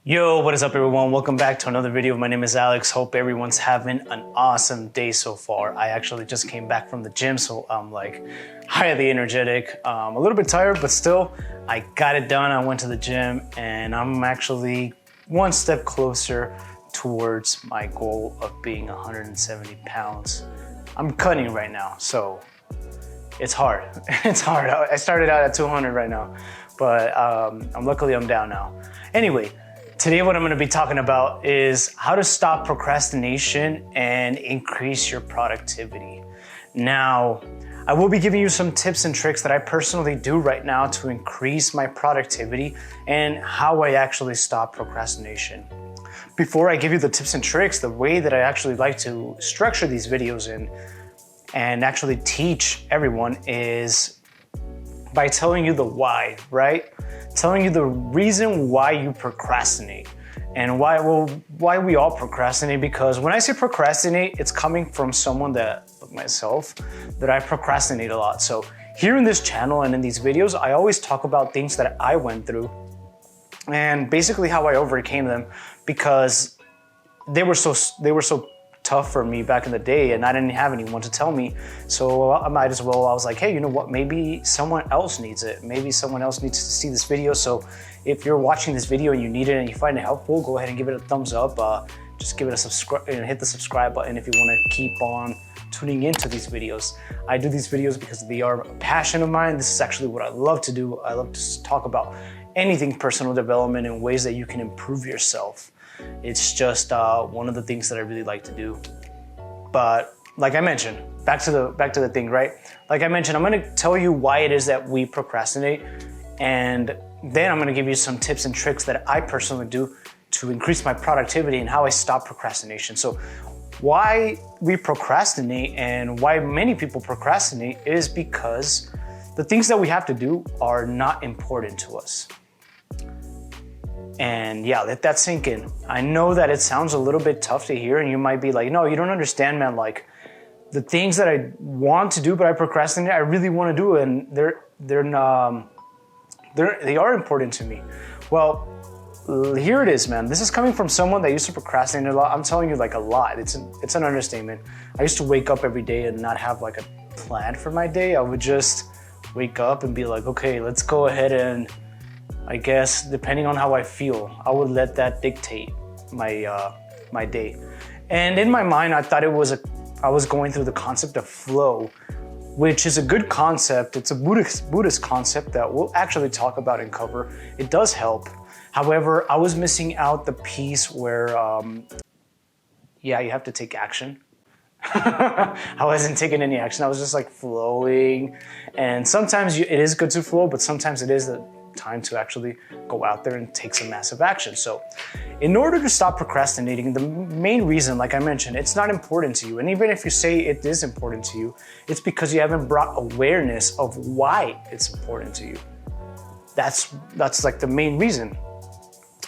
Yo, what is up everyone? Welcome back to another video. My name is Alex. Hope everyone's having an awesome day so far. I actually just came back from the gym, so I'm like highly energetic. A little bit tired, but still, I got it done. I went to the gym and I'm actually one step closer towards my goal of being 170 pounds. I'm cutting right now, so it's hard. It's hard. I started out at 200 right now, but luckily I'm down now. Anyway, today what I'm going to be talking about is how to stop procrastination and increase your productivity. Now, I will be giving you some tips and tricks that I personally do right now to increase my productivity and how I actually stop procrastination. Before I give you the tips and tricks, the way that I actually like to structure these videos and actually teach everyone is by telling you the why, right? Telling you the reason why you procrastinate and why we all procrastinate. Because when I say procrastinate, it's coming from someone that, like myself, that I procrastinate a lot. So here in this channel and in these videos, I always talk about things that I went through and basically how I overcame them, because they were so tough for me back in the day and I didn't have anyone to tell me. So I might as well, I was like, hey, you know what? Maybe someone else needs it. Maybe someone else needs to see this video. So if you're watching this video and you need it and you find it helpful, go ahead and give it a thumbs up. Just give it a subscribe and hit the subscribe button if you want to keep on tuning into these videos. I do these videos because they are a passion of mine. This is actually what I love to do. I love to talk about anything personal development and ways that you can improve yourself. It's just one of the things that I really like to do. But like I mentioned, back to the thing, right? Like I mentioned, I'm going to tell you why it is that we procrastinate, and then I'm going to give you some tips and tricks that I personally do to increase my productivity and how I stop procrastination. So why we procrastinate and why many people procrastinate is because the things that we have to do are not important to us. And yeah, let that sink in. I know that it sounds a little bit tough to hear and you might be like, no, you don't understand, man. Like the things that I want to do, but I procrastinate, I really want to do, and they are important to me. Well, here it is, man. This is coming from someone that used to procrastinate a lot. I'm telling you, like a lot. It's an understatement. I used to wake up every day and not have like a plan for my day. I would just wake up and be like, okay, let's go ahead and, I guess, depending on how I feel, I would let that dictate my day. And in my mind, I thought I was going through the concept of flow, which is a good concept. It's a Buddhist concept that we'll actually talk about and cover. It does help. However, I was missing out the piece where, you have to take action. I wasn't taking any action. I was just like flowing. And sometimes it is good to flow, but sometimes it is the time to actually go out there and take some massive action. So in order to stop procrastinating, the main reason, like I mentioned, it's not important to you. And even if you say it is important to you, it's because you haven't brought awareness of why it's important to you. That's like the main reason.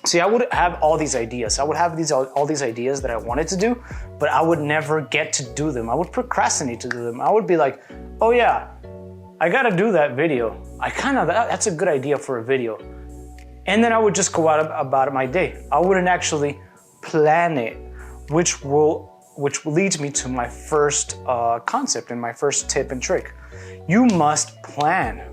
See, I would have all these ideas. I would have all these ideas that I wanted to do, but I would never get to do them. I would procrastinate to do them. I would be like, oh yeah, I gotta do that video. That's a good idea for a video. And then I would just go out about my day. I wouldn't actually plan it, which leads me to my first concept and my first tip and trick. You must plan.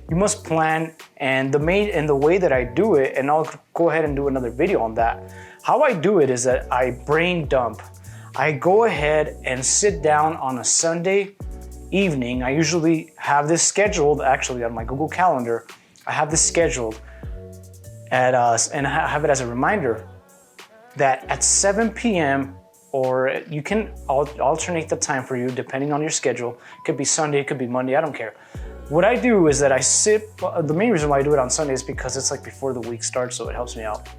You must plan, and the way that I do it, and I'll go ahead and do another video on that. How I do it is that I brain dump. I go ahead and sit down on a Sunday evening. I usually have this scheduled actually on my Google Calendar. I have this scheduled and I have it as a reminder that at 7 p.m. or you can alternate the time for you depending on your schedule. It could be Sunday, it could be Monday, I don't care. What I do is that the main reason why I do it on Sunday is because it's like before the week starts, so it helps me out.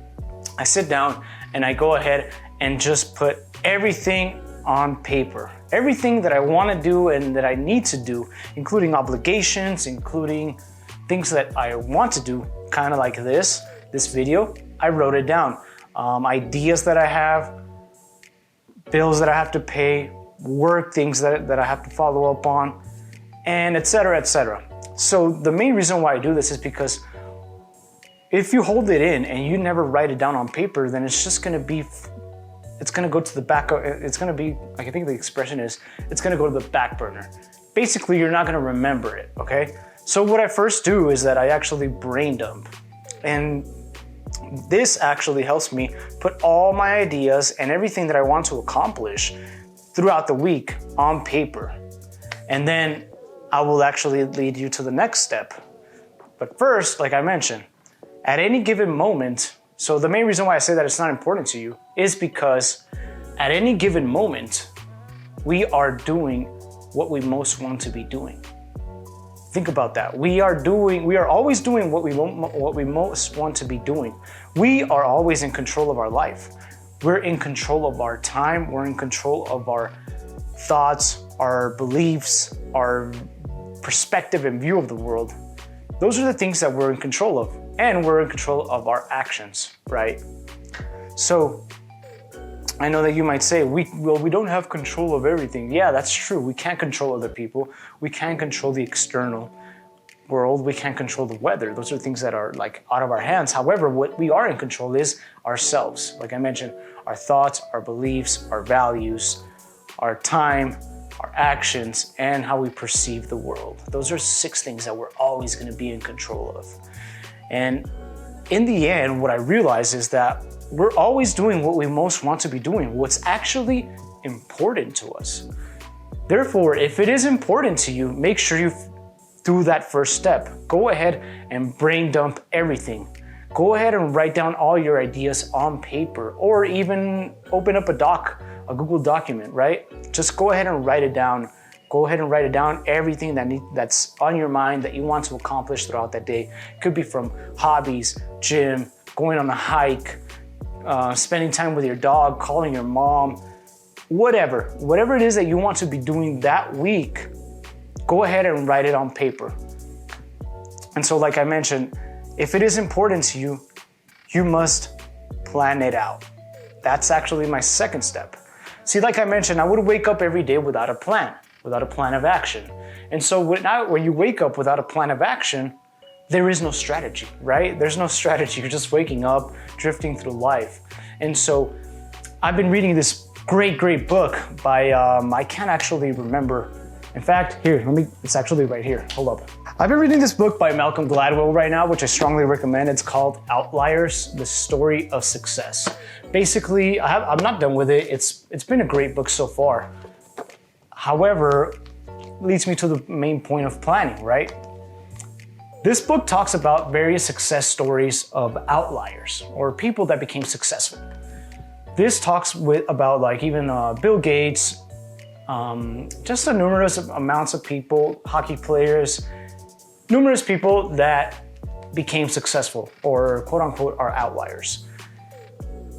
I sit down and I go ahead and just put everything on paper. Everything that I want to do and that I need to do, including obligations, including things that I want to do, kind of like this video, I wrote it down. Ideas that I have, bills that I have to pay, work things that I have to follow up on, and etc., etc. So the main reason why I do this is because if you hold it in and you never write it down on paper, then it's just gonna be, it's gonna go to the back, it's gonna be, like I think the expression is, it's gonna go to the back burner. Basically, you're not gonna remember it, okay? So what I first do is that I actually brain dump. And this actually helps me put all my ideas and everything that I want to accomplish throughout the week on paper. And then I will actually lead you to the next step. But first, like I mentioned, at any given moment, so the main reason why I say that it's not important to you is because at any given moment, we are doing what we most want to be doing. Think about that. We are always doing what we most want to be doing. We are always in control of our life. We're in control of our time. We're in control of our thoughts, our beliefs, our perspective and view of the world. Those are the things that we're in control of, and we're in control of our actions, right? So I know that you might say, we don't have control of everything. Yeah, that's true. We can't control other people. We can't control the external world. We can't control the weather. Those are things that are like out of our hands. However, what we are in control is ourselves. Like I mentioned, our thoughts, our beliefs, our values, our time, our actions, and how we perceive the world. Those are 6 things that we're always going to be in control of. And in the end, what I realize is that we're always doing what we most want to be doing, what's actually important to us. Therefore, if it is important to you, make sure you do that first step. Go ahead and brain dump everything. Go ahead and write down all your ideas on paper, or even open up a Google document, right? Just go ahead and write it down. Go ahead and write it down, everything that's on your mind that you want to accomplish throughout that day. It could be from hobbies, gym, going on a hike, spending time with your dog, calling your mom, whatever it is that you want to be doing that week, go ahead and write it on paper. And so like I mentioned, if it is important to you, you must plan it out. That's actually my second step. See, like I mentioned, I would wake up every day without a plan of action. And so when you wake up without a plan of action, there is no strategy, right? There's no strategy. You're just waking up, drifting through life. And so I've been reading this great book by, I can't actually remember. In fact, it's actually right here. Hold up. I've been reading this book by Malcolm Gladwell right now, which I strongly recommend. It's called Outliers, The Story of Success. Basically, I'm not done with it. It's been a great book so far. However, leads me to the main point of planning, right? This book talks about various success stories of outliers or people that became successful. This talks about like even Bill Gates, just a numerous amounts of people, hockey players, numerous people that became successful or quote unquote are outliers.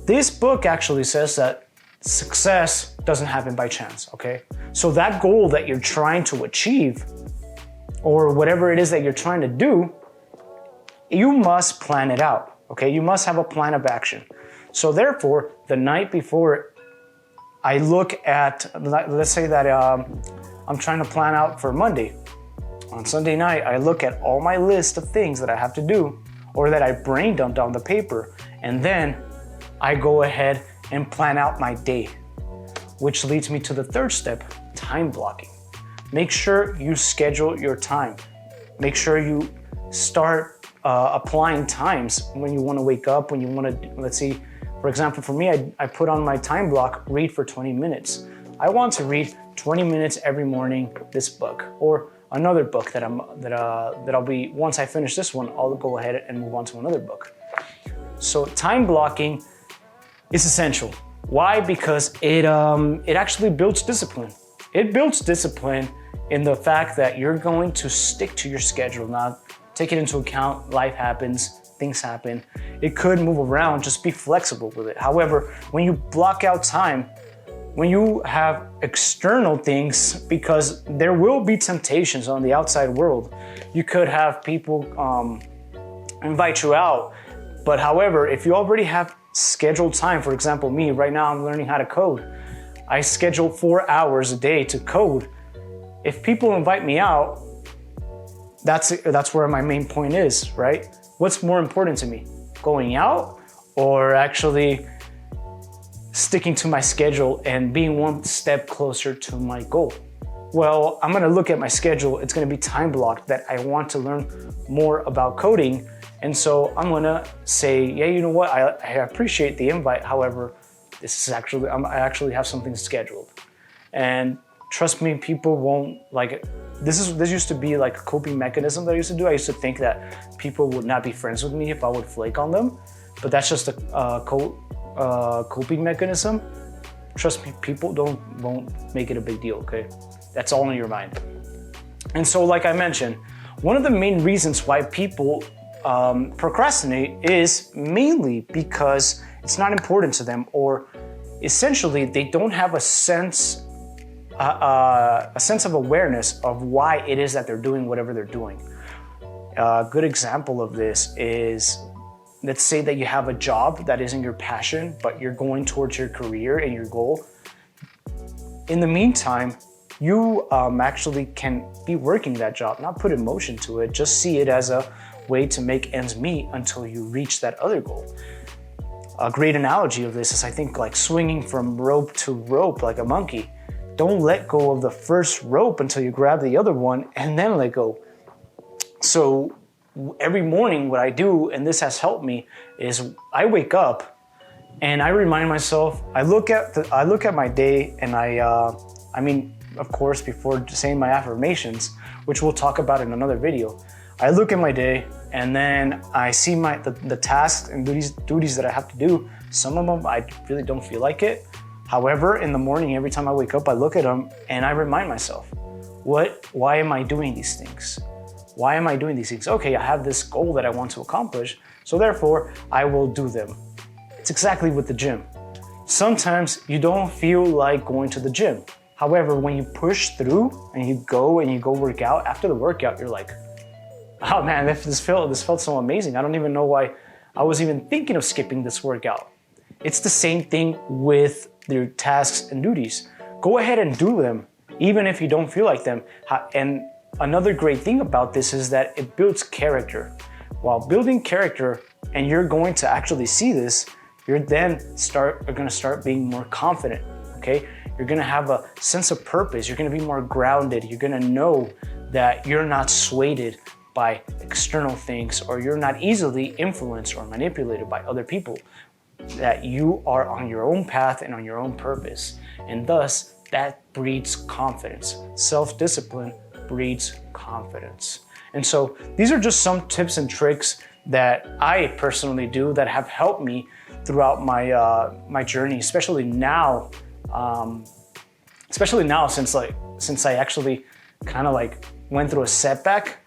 This book actually says that success doesn't happen by chance, okay? So that goal that you're trying to achieve or whatever it is that you're trying to do, you must plan it out, okay? You must have a plan of action. So therefore, the night before I look at, let's say that I'm trying to plan out for Monday. On Sunday night, I look at all my list of things that I have to do or that I brain dumped on the paper, and then I go ahead and plan out my day, which leads me to the third step, time blocking. Make sure you schedule your time. Make sure you start applying times when you want to wake up, when you want to, let's see, for example, for me, I put on my time block, read for 20 minutes. I want to read 20 minutes every morning, this book, or another book that I'll be, once I finish this one, I'll go ahead and move on to another book. So time blocking is essential. Why? Because it actually builds discipline. It builds discipline in the fact that you're going to stick to your schedule, not take it into account, life happens, things happen. It could move around, just be flexible with it. However, when you block out time, when you have external things, because there will be temptations on the outside world. You could have people invite you out, but however, if you already have scheduled time, for example, me, right now I'm learning how to code. I schedule 4 hours a day to code. If people invite me out, that's where my main point is, right? what's more important to me? Going out or actually sticking to my schedule and being one step closer to my goal? Well, I'm gonna look at my schedule. It's gonna be time blocked that I want to learn more about coding. And so I'm gonna say, yeah, you know what? I appreciate the invite. However, I actually have something scheduled. And trust me, people won't like it. This used to be like a coping mechanism that I used to do. I used to think that people would not be friends with me if I would flake on them, but that's just a coping mechanism. Trust me, people won't make it a big deal, okay? That's all in your mind. And so, like I mentioned, one of the main reasons why people procrastinate is mainly because it's not important to them, or essentially they don't have a sense of awareness of why it is that they're doing whatever they're doing. A good example of this is, let's say that you have a job that isn't your passion, but you're going towards your career and your goal. In the meantime, you actually can be working that job, not put emotion to it, just see it as a way to make ends meet until you reach that other goal. A great analogy of this is, I think, like swinging from rope to rope like a monkey. Don't let go of the first rope until you grab the other one and then let go. So every morning what I do, and this has helped me, is I wake up and I remind myself, I look at my day, and I mean, of course, before saying my affirmations, which we'll talk about in another video, I look at my day and then I see the tasks and duties that I have to do. Some of them I really don't feel like it. However, in the morning, every time I wake up, I look at them and I remind myself, why am I doing these things? Why am I doing these things? Okay, I have this goal that I want to accomplish, so therefore I will do them. It's exactly with the gym. Sometimes you don't feel like going to the gym. However, when you push through and you go work out, after the workout, you're like, oh man, this felt so amazing. I don't even know why I was even thinking of skipping this workout. It's the same thing with your tasks and duties. Go ahead and do them, even if you don't feel like them. And another great thing about this is that it builds character. While building character, and you're going to actually see this, you're going to start being more confident, okay? You're gonna have a sense of purpose. You're gonna be more grounded. You're gonna know that you're not swayed by external things, or you're not easily influenced or manipulated by other people, that you are on your own path and on your own purpose. And thus, that breeds confidence. Self-discipline breeds confidence. And so these are just some tips and tricks that I personally do that have helped me throughout my journey, especially now since I actually kind of like went through a setback.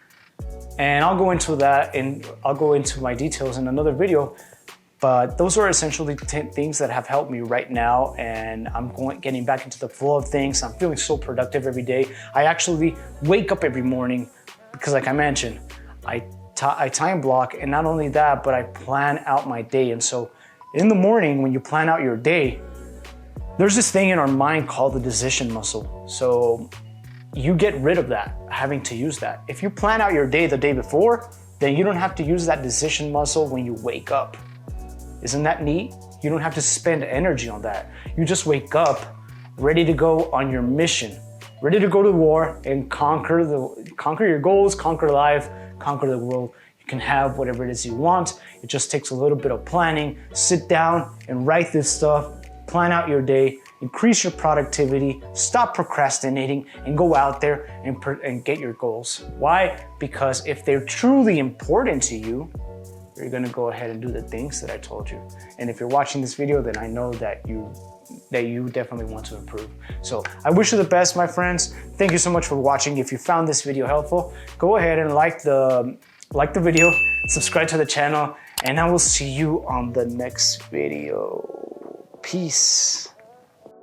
And I'll go into that, and I'll go into my details in another video. But those are essentially things that have helped me right now, and I'm getting back into the flow of things. I'm feeling so productive every day. I actually wake up every morning because, like I mentioned, I time block, and not only that, but I plan out my day. And so in the morning, when you plan out your day, there's this thing in our mind called the decision muscle. So you get rid of that, having to use that. If you plan out your day the day before, then you don't have to use that decision muscle when you wake up. Isn't that neat? You don't have to spend energy on that. You just wake up ready to go on your mission, ready to go to war and conquer your goals, conquer life, conquer the world. You can have whatever it is you want. It just takes a little bit of planning. Sit down and write this stuff, plan out your day, increase your productivity, stop procrastinating, and go out there and get your goals. Why? Because if they're truly important to you, you're gonna go ahead and do the things that I told you. And if you're watching this video, then I know that you definitely want to improve. So I wish you the best, my friends. Thank you so much for watching. If you found this video helpful, go ahead and like the video, subscribe to the channel, and I will see you on the next video. Peace.